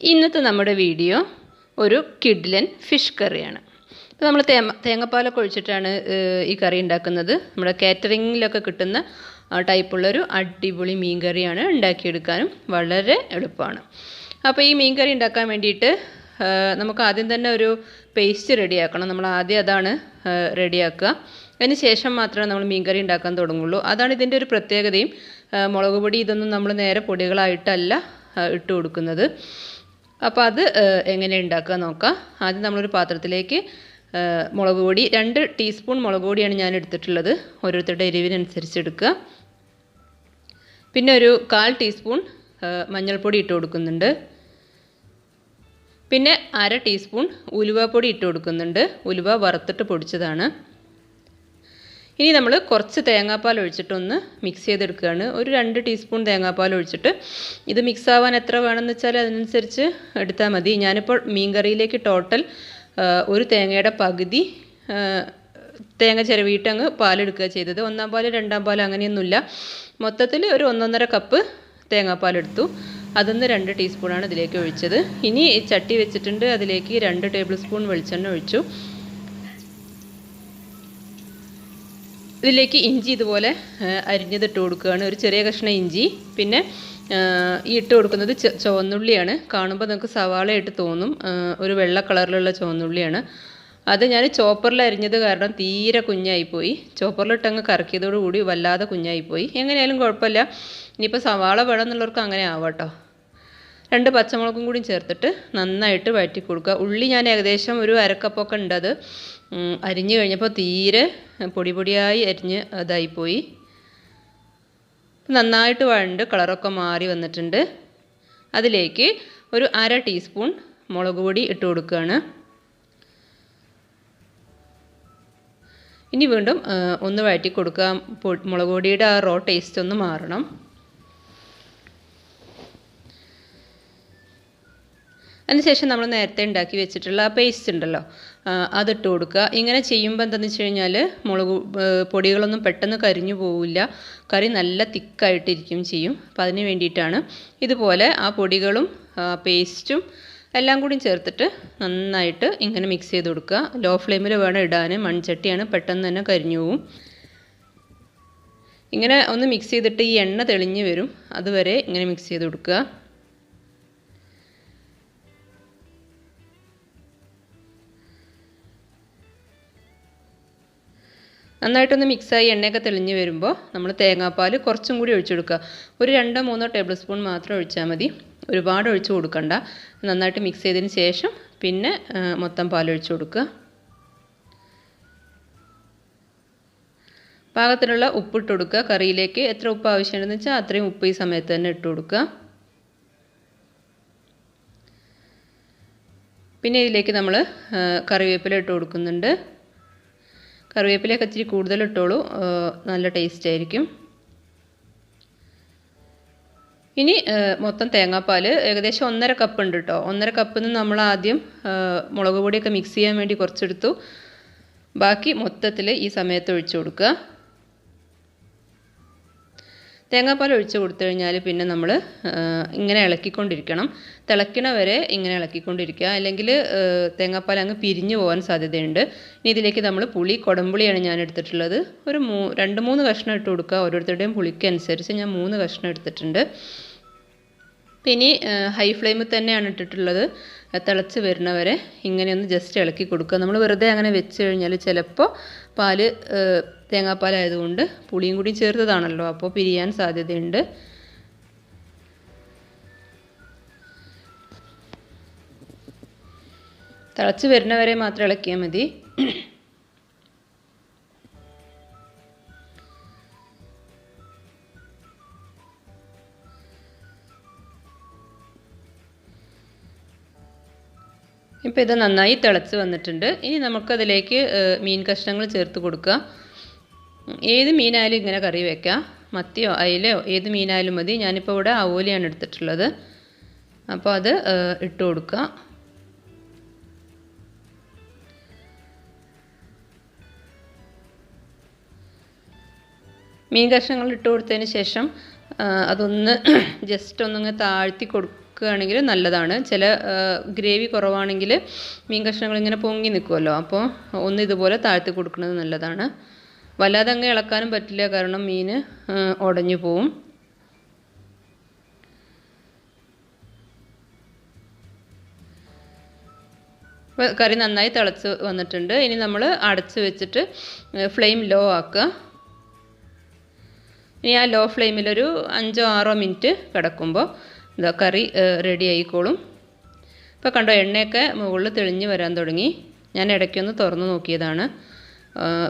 ഇന്നത്തെ നമ്മുടെ വീഡിയോ ഒരു കിഡ്ലൻ ഫിഷ് കറിയാണ്. അപ്പോൾ നമ്മൾ തേങ്ങാപ്പാലൊക്കെ ഒഴിച്ചിട്ടാണ് ഈ കറി ഉണ്ടാക്കുന്നത്. നമ്മുടെ കാറ്ററിങ്ങിലൊക്കെ കിട്ടുന്ന ടൈപ്പുള്ളൊരു അടിപൊളി മീൻ കറിയാണ്. ഉണ്ടാക്കിയെടുക്കാനും വളരെ എളുപ്പമാണ്. അപ്പോൾ ഈ മീൻ കറി ഉണ്ടാക്കാൻ വേണ്ടിയിട്ട് നമുക്ക് ആദ്യം തന്നെ ഒരു പേസ്റ്റ് റെഡിയാക്കണം. നമ്മൾ ആദ്യം അതാണ് റെഡിയാക്കുക. അതിന് ശേഷം മാത്രമേ നമ്മൾ മീൻ കറി ഉണ്ടാക്കാൻ തുടങ്ങുള്ളൂ. അതാണ് ഇതിൻ്റെ ഒരു പ്രത്യേകതയും. മുളക് പൊടി ഇതൊന്നും നമ്മൾ നേരെ പൊടികളായിട്ടല്ല ഇട്ട് കൊടുക്കുന്നത്. അപ്പോൾ അത് എങ്ങനെ ഉണ്ടാക്കുക നോക്കാം. ആദ്യം നമ്മളൊരു പാത്രത്തിലേക്ക് മുളക് പൊടി 2 ടീസ്പൂൺ മുളക് പൊടിയാണ് ഞാൻ എടുത്തിട്ടുള്ളത്. ഓരോരുത്തരുടെ എരിവിനനുസരിച്ച് എടുക്കുക. പിന്നെ ഒരു 1/4 ടീസ്പൂൺ മഞ്ഞൾപ്പൊടി ഇട്ട് കൊടുക്കുന്നുണ്ട്. പിന്നെ 1/2 ടീസ്പൂൺ ഉലുവപ്പൊടി ഇട്ട് കൊടുക്കുന്നുണ്ട്. ഉലുവ വറുത്തിട്ട് പൊടിച്ചതാണ്. ഇനി നമ്മൾ കുറച്ച് തേങ്ങാപ്പാൽ ഒഴിച്ചിട്ടൊന്ന് മിക്സ് ചെയ്തെടുക്കുകയാണ്. ഒരു 2 ടീസ്പൂൺ തേങ്ങാപ്പാൽ ഒഴിച്ചിട്ട് ഇത് മിക്സ് ആവാൻ എത്ര വേണമെന്ന് വെച്ചാൽ അതിനനുസരിച്ച് എടുത്താൽ മതി. ഞാനിപ്പോൾ മീൻ കറിയിലേക്ക് ടോട്ടൽ ഒരു തേങ്ങയുടെ പകുതി തേങ്ങ ചിരവിയിട്ട് അങ്ങ് പാലെടുക്കുക ചെയ്തത്. 1-ാം പാൽ 2-ാം പാൽ അങ്ങനെയൊന്നുമില്ല. മൊത്തത്തിൽ ഒരു 1-1/2 കപ്പ് തേങ്ങാപ്പാലെടുത്തു. അതൊന്ന് 2 ടീസ്പൂണാണ് ഇതിലേക്ക് ഒഴിച്ചത്. ഇനി ചട്ടി വെച്ചിട്ടുണ്ട്. അതിലേക്ക് 2 ടേബിൾ സ്പൂൺ വെളിച്ചെണ്ണ ഒഴിച്ചു. ഇതിലേക്ക് ഇഞ്ചി ഇതുപോലെ അരിഞ്ഞതിട്ട് കൊടുക്കുകയാണ്. ഒരു ചെറിയ കഷ്ണം ഇഞ്ചി. പിന്നെ ഈ ഇട്ട് കൊടുക്കുന്നത് ചുവന്നുള്ളിയാണ്. കാണുമ്പോൾ നമുക്ക് സവാളയായിട്ട് തോന്നും. ഒരു വെള്ള കളറിലുള്ള ചുവന്നുള്ളിയാണ്. അത് ഞാൻ ചോപ്പറിൽ അരിഞ്ഞത് കാരണം തീരെ കുഞ്ഞായിപ്പോയി. ചോപ്പറിലിട്ടങ്ങ് കറക്കിയതോടുകൂടി വല്ലാതെ കുഞ്ഞായിപ്പോയി. എങ്ങനെയായാലും കുഴപ്പമില്ല. ഇനിയിപ്പോൾ സവാള വേണമെന്നുള്ളവർക്ക് അങ്ങനെ ആവാട്ടോ. 2 പച്ചമുളകും കൂടി ചേർത്തിട്ട് നന്നായിട്ട് വഴറ്റി കൊടുക്കുക. ഉള്ളി ഞാൻ ഏകദേശം ഒരു 1/2 കപ്പൊക്കെ ഉണ്ട്. അത് അരിഞ്ഞു കഴിഞ്ഞപ്പോൾ തീരെ പൊടി പൊടിയായി അരിഞ്ഞ് അതായിപ്പോയി. നന്നായിട്ട് വഴണ്ട് കളറൊക്കെ മാറി വന്നിട്ടുണ്ട്. അതിലേക്ക് ഒരു 1/2 ടീസ്പൂൺ മുളക് പൊടി ഇട്ട് കൊടുക്കുകയാണ്. ഇനി വീണ്ടും ഒന്ന് വഴറ്റി കൊടുക്കുക. മുളക് പൊടിയുടെ ആ റോ ടേസ്റ്റ് ഒന്ന് മാറണം. അതിനുശേഷം നമ്മൾ നേരത്തെ ഉണ്ടാക്കി വെച്ചിട്ടുള്ള ആ പേസ്റ്റ് ഉണ്ടല്ലോ, അതിട്ട് കൊടുക്കുക. ഇങ്ങനെ ചെയ്യുമ്പോൾ എന്താണെന്ന് വെച്ച് കഴിഞ്ഞാൽ പൊടികളൊന്നും പെട്ടെന്ന് കരിഞ്ഞു പോവില്ല. കറി നല്ല തിക്കായിട്ടിരിക്കും ചെയ്യും. അപ്പോൾ അതിന് വേണ്ടിയിട്ടാണ് ഇതുപോലെ ആ പൊടികളും പേസ്റ്റും എല്ലാം കൂടി ചേർത്തിട്ട് നന്നായിട്ട് ഇങ്ങനെ മിക്സ് ചെയ്ത് കൊടുക്കുക. ലോ ഫ്ലെയിമിൽ വേണം ഇടാൻ. മൺചട്ടിയാണ്, പെട്ടെന്ന് തന്നെ കരിഞ്ഞു പോവും. ഇങ്ങനെ ഒന്ന് മിക്സ് ചെയ്തിട്ട് ഈ എണ്ണ തെളിഞ്ഞ് വരും. അതുവരെ ഇങ്ങനെ മിക്സ് ചെയ്ത് കൊടുക്കുക. നന്നായിട്ടൊന്ന് മിക്സായി എണ്ണയൊക്കെ തെളിഞ്ഞ് വരുമ്പോൾ നമ്മൾ തേങ്ങാപ്പാൽ കുറച്ചും കൂടി ഒഴിച്ചു കൊടുക്കുക. ഒരു 2-3 ടേബിൾ സ്പൂൺ മാത്രം ഒഴിച്ചാൽ മതി. ഒരുപാട് ഒഴിച്ച് കൊടുക്കണ്ട. നന്നായിട്ട് മിക്സ് ചെയ്തതിന് ശേഷം പിന്നെ മൊത്തം പാലൊഴിച്ച് കൊടുക്കുക. പാകത്തിനുള്ള ഉപ്പിട്ട് കൊടുക്കുക. കറിയിലേക്ക് എത്ര ഉപ്പ് ആവശ്യമുണ്ടെന്ന് വെച്ചാൽ അത്രയും ഉപ്പ് ഈ സമയത്ത് തന്നെ ഇട്ട് കൊടുക്കുക. പിന്നെ ഇതിലേക്ക് നമ്മൾ കറിവേപ്പില ഇട്ട് കൊടുക്കുന്നുണ്ട്. കറിവേപ്പിലയൊക്കെ ഇച്ചിരി കൂടുതൽ ഇട്ടോളൂ, നല്ല ടേസ്റ്റ് ആയിരിക്കും. ഇനി മൊത്തം തേങ്ങാപ്പാൽ ഏകദേശം 1/2 കപ്പ് ഉണ്ട് കേട്ടോ. 1/2 കപ്പിൽ നിന്ന് നമ്മൾ ആദ്യം മുളക് പൊടിയൊക്കെ മിക്സ് ചെയ്യാൻ വേണ്ടി കുറച്ചെടുത്തു. ബാക്കി മൊത്തത്തിൽ ഈ സമയത്ത് ഒഴിച്ചു കൊടുക്കുക. തേങ്ങാപ്പാൽ ഒഴിച്ച് കൊടുത്തു കഴിഞ്ഞാൽ പിന്നെ നമ്മൾ ഇങ്ങനെ ഇളക്കിക്കൊണ്ടിരിക്കണം. തിളയ്ക്കണ വരെ ഇങ്ങനെ ഇളക്കിക്കൊണ്ടിരിക്കുക. അല്ലെങ്കിൽ തേങ്ങാപ്പാൽ അങ്ങ് പിരിഞ്ഞു പോകാൻ സാധ്യതയുണ്ട്. ഇനി ഇതിലേക്ക് നമ്മൾ കുടംപുളിയാണ് ഞാൻ എടുത്തിട്ടുള്ളത്. ഒരു 2-3 കഷ്ണം ഇട്ട് കൊടുക്കുക. ഓരോരുത്തരുടെയും പുളിക്ക് അനുസരിച്ച് ഞാൻ 3 കഷ്ണം എടുത്തിട്ടുണ്ട്. പിന്നെ ഹൈ ഫ്ലെയിമിൽ തന്നെയാണ് ഇട്ടിട്ടുള്ളത്. തിളച്ച് വരുന്നവരെ ഇങ്ങനെയൊന്ന് ജസ്റ്റ് ഇളക്കി കൊടുക്കുക. നമ്മൾ വെറുതെ അങ്ങനെ വെച്ച് കഴിഞ്ഞാൽ ചിലപ്പോൾ പാല് തേങ്ങാപ്പാലായതുകൊണ്ട് പുളിയും കൂടി ചേർത്തതാണല്ലോ, അപ്പോൾ പിരിയാൻ സാധ്യതയുണ്ട്. തിളച്ച് വരുന്നവരെ മാത്രം ഇളക്കിയാൽ മതി. ഇപ്പോൾ ഇത് നന്നായി തിളച്ച് വന്നിട്ടുണ്ട്. ഇനി നമുക്കതിലേക്ക് മീൻ കഷ്ണങ്ങൾ ചേർത്ത് കൊടുക്കുക. ഏത് മീനായാലും ഇങ്ങനെ കറി വയ്ക്കാം. മത്തിയോ അയിലയോ ഏത് മീനായാലും മതി. ഞാനിപ്പോൾ ഇവിടെ ആവോലിയാണ് എടുത്തിട്ടുള്ളത്. അപ്പോൾ അത് ഇട്ട് കൊടുക്കുക. മീൻ കഷ്ണങ്ങൾ ഇട്ട് കൊടുത്തതിന് ശേഷം അതൊന്ന് ജസ്റ്റ് ഒന്നങ്ങ് താഴ്ത്തി കൊടുക്കുക. വെക്കുകയാണെങ്കിൽ നല്ലതാണ്. ചില ഗ്രേവി കുറവാണെങ്കിൽ മീൻ കഷ്ണങ്ങൾ ഇങ്ങനെ പൊങ്ങി നിൽക്കുമല്ലോ, അപ്പോൾ ഒന്ന് ഇതുപോലെ താഴ്ത്തി കൊടുക്കുന്നത് നല്ലതാണ്. വല്ലാതെ അങ്ങ് ഇളക്കാനും പറ്റില്ല, കാരണം മീൻ ഉടഞ്ഞു പോവും. കറി നന്നായി തിളച്ച് വന്നിട്ടുണ്ട്. ഇനി നമ്മൾ അടച്ച് വെച്ചിട്ട് ഫ്ലെയിം ലോ ആക്കുക. ഇനി ആ ലോ ഫ്ലെയിമിലൊരു 5-6 മിനിറ്റ് കിടക്കുമ്പോൾ ഇതാ കറി റെഡി ആയിക്കോളും. ഇപ്പോൾ കണ്ടോ, എണ്ണയൊക്കെ മുകളിൽ തെളിഞ്ഞ് വരാൻ തുടങ്ങി. ഞാൻ ഇടയ്ക്കൊന്ന് തുറന്ന് നോക്കിയതാണ്.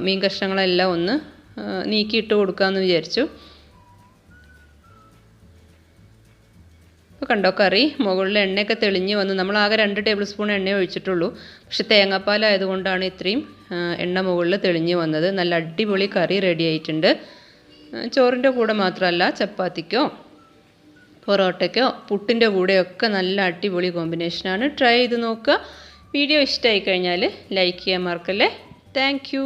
മീൻ കഷ്ണങ്ങളെല്ലാം ഒന്ന് നീക്കിയിട്ട് കൊടുക്കാമെന്ന് വിചാരിച്ചു. ഇപ്പോൾ കണ്ടോ, കറി മുകളിൽ എണ്ണയൊക്കെ തെളിഞ്ഞ് വന്ന്. നമ്മൾ ആകെ 2 ടേബിൾ സ്പൂൺ എണ്ണ ഒഴിച്ചിട്ടുള്ളൂ, പക്ഷെ തേങ്ങാപ്പാലായതുകൊണ്ടാണ് ഇത്രയും എണ്ണ മുകളിൽ തെളിഞ്ഞ് വന്നത്. നല്ല അടിപൊളി കറി റെഡി ആയിട്ടുണ്ട്. ചോറിൻ്റെ കൂടെ മാത്രമല്ല, ചപ്പാത്തിക്കോ പൊറോട്ടയ്ക്കോ പുട്ടിൻ്റെ കൂടെയൊക്കെ നല്ല അടിപൊളി കോമ്പിനേഷനാണ്. ട്രൈ ചെയ്ത് നോക്കുക. വീഡിയോ ഇഷ്ടമായി കഴിഞ്ഞാൽ ലൈക്ക് ചെയ്യാൻ മറക്കല്ലേ. Thank you.